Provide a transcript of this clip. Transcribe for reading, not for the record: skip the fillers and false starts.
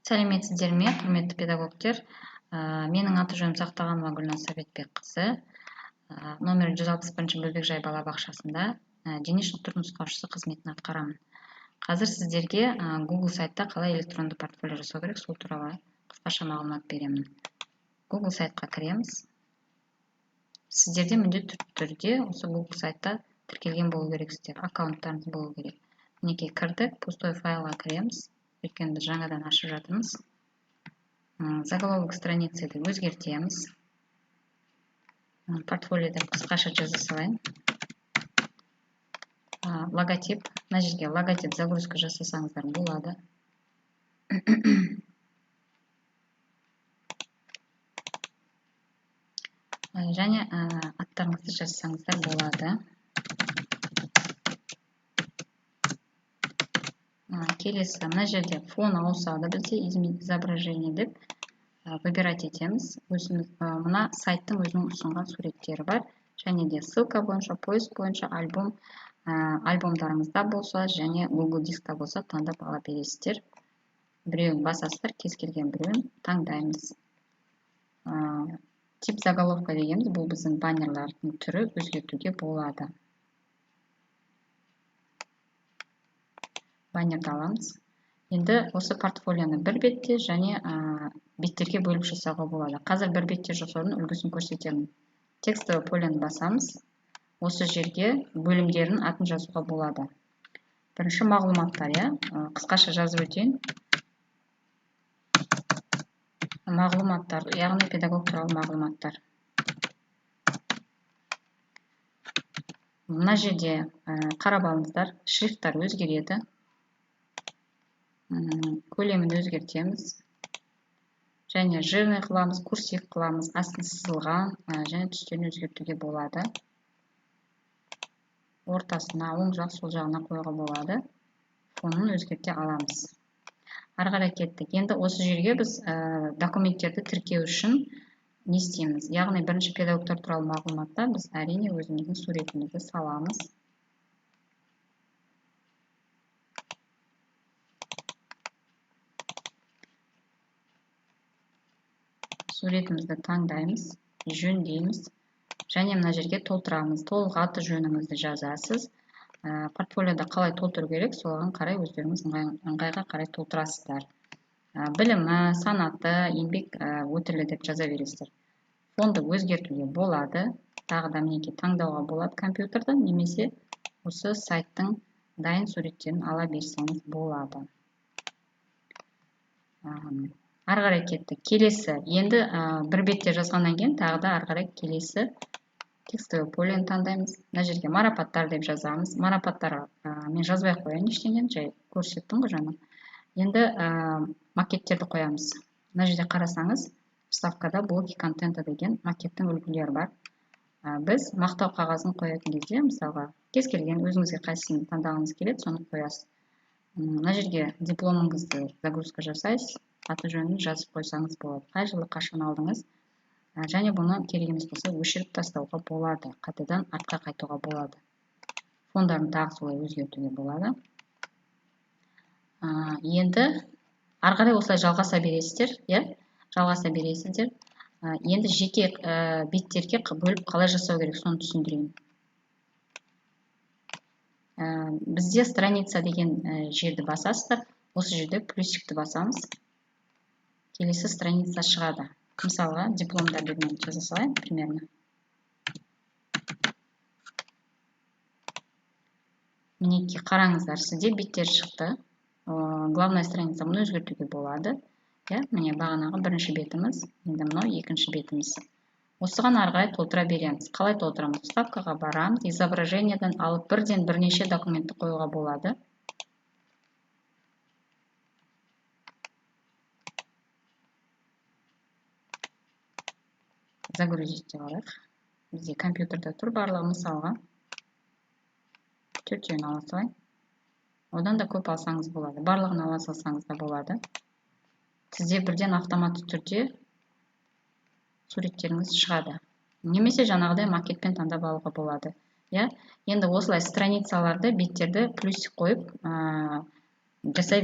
Сәлеметсіздер ме, құрметті педагогтер? Менің аты жөнім Сақтағанова Гүлназ Сәбитбекқызы. Номер 161 Бөбекжай балабақшасында дене шынықтыру нұсқаушысы қызметін атқарамын. Қазір сіздерге Google сайтта қалай электронды портфолио жасау керек, сол туралы қысқаша мағлұмат беремін. Google сайтқа кіреміз. Сіздерде міндетті түрде осы Google сайтта тіркелген болу керексіздер, аккаунттарыңыз болу керек. Мінекей кірдік, пустой файлға кіреміз. Өйткені біз жаңадан ашып жатырмыз. Заголовок страницаны өзгертеміз. Портфолиода қысқаша жаза салайын. Логотип. Мына жерге логотип загрузка жасасаңыздар болады. Және аттарыңызды жазсаңыздар болады. Келесі, мына жерде фон ауысады, бізде изменить изображение деп выбирать етеміз. Мына сайттың өзінің ұсынған суреттері бар. Және де ссылка бойынша, поиск бойынша альбомдарыңызда болса, және Google дискта болса таңдап ала бересіздер. Біреуін басасыздар, кез келген біреуін таңдаймыз. Тип заголовка дегеніміз, бұл біздің баннерлардың түрі, өзгертуге болады. Баннерді аламыз. Енді осы портфолионы бір бетте және беттерге бөліп жасауға болады. Қазір бір бетте жасаудың үлгісін көрсетемін. Текстовый полені басамыз. Осы жерге бөлімдердің атын жазуға болады. Бірінші мағлұматтар, қысқаша жазып өтейін. Мағлұматтар, яғни педагог туралы мағлұматтар. Мына жерде қарап алыңыздар, шрифттар өзгереді. Көлемін өзгертеміз. Және жирный қыламыз, курсив қыламыз, астын сызылған және түстерін өзгертуге болады. Ортасына, оң жақ, сол жағына қоюға болады. Фонын өзгерте аламыз. Ары қарай кеттік. Енді осы жерге біз документтерді тіркеу үшін не істейміз? Яғни бірінші педагогтар туралы мағлұматта біз әрине өзіміздің суретімізді саламыз. Суретімізді таңдаймыз, жөндейміз, және мына жерге толтырамыз. Толық аты жөніңізді жазасыз. Портфолиода қалай толтыру керек, соған қарай өздеріңіз ыңғайға қарай толтырасыздар. Білімі, санаты, еңбек өтілі деп жаза бересіздер. Фонды өзгертуге болады. Тағы да мінекей таңдауға болады компьютерді, немесе осы сайттың дайын суреттерін ала берсеңіз болады. Ары қарай кеттік. Келесі, енді бір бетте жазғаннан кейін тағы да ары қарай келесі текстовый полені таңдаймыз. Мына жерге марапаттар деп жазамыз. Марапаттарға мен жазбай қояйын ештеңені, жай көрсеттім ғой жаңа. Енді макеттерді қоямыз. Мына жерде қарасаңыз, вставкада блоки контента деген макеттің үлгілері бар. Біз мақтау қағазын қоятын кезде, мысалға, кез келген өзіңізге қайсысын таңдағыңыз келеді, соны қоясыз. Мына жерге дипломыңызды загрузка жасайсыз. Аты жөнін жазып қойсаңыз болады. Қай жылы қашан алдыңыз. Және бұны керек емес болса өшіріп тастауға болады. Қайтадан артқа қайтуға болады. Фондарын тағы солай өзгертуге болады. Енді ары қарай осылай жалғаса бересіздер. Жалғаса бересіздер. Енді жеке беттерге бөліп қалай жасау керек, соны түсіндірейін. Бізде страница деген жерді басасыздар. Осы жерде плюсикті басамыз. Келесі страница шығады. Мысалға, дипломдар деген жаза салайын, примерно. Мінекей қараңыздар, сізде беттер шықты. Главная страница мұны өзгертуге болады. Міне бағанағы бірінші бетіміз, енді мынау екінші бетіміз. Осыған ары қарай толтыра береміз. Қалай толтырамыз? Вставкаға барамыз, изображениеден алып бірден бірнеше документті қоюға болады. Загрузить деп алайық. Бізде компьютерде тұр барлығы, мысалға. Төртеуін ала салайын. Одан да көп алсаңыз болады. Барлығын ала салсаңыз да болады. Сізде бірден автоматты түрде суреттеріңіз шығады. Немесе жаңағыдай макетпен таңдап алуға болады. Енді осылай страницаларды, беттерді плюсик қойып жасай